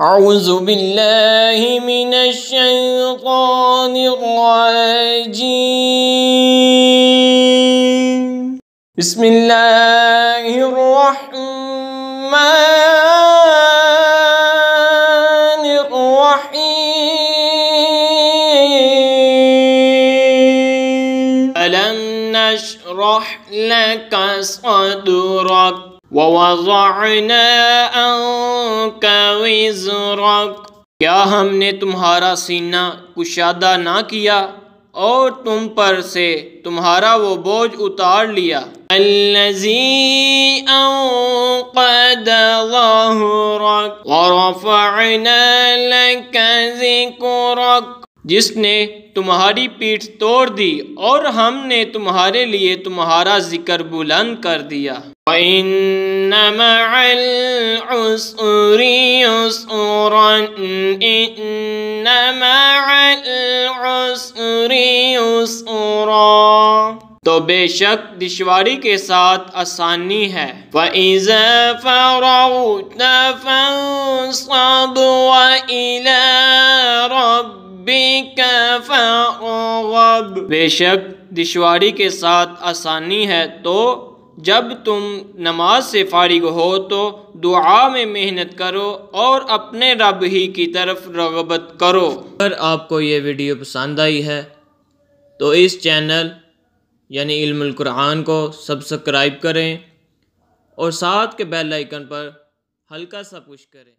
اعوذ باللہ من الشیطان الرجیم بسم اللہ الرحمن الرحیم ألم نشرح لك صدرك ووضعنا عنك وزرك، کیا ہم نے تمہارا سینہ کشادہ نہ کیا اور تم پر سے تمہارا وہ بوجھ اتار لیا؟ الذی انقض ظہرک ورفعنا لک ذکرک، جس نے تمہاری پیٹھ توڑ دی اور ہم نے تمہارے لیے تمہارا ذکر بلند کر دیا۔ وَإِنَّ مَعَ الْعُسْرِ يُسْرًا إِنَّ مَعَ الْعُسْرِ يُسْرًا، تو بے شک دشواری کے ساتھ آسانی ہے۔ وَإِذَا فَرَغْتَ فَانصَبْ وَإِلَى رَبِّكَ فَارْغَب، بے شک دشواری کے ساتھ آسانی ہے، تو جب تم نماز سے فارغ ہو تو دعا میں محنت کرو اور اپنے رب ہی کی طرف رغبت کرو۔ اگر آپ کو یہ ویڈیو پسند آئی ہے تو اس چینل یعنی علم القرآن کو سبسکرائب کریں اور ساتھ کے بیل آئیکن پر ہلکا سا پش کریں۔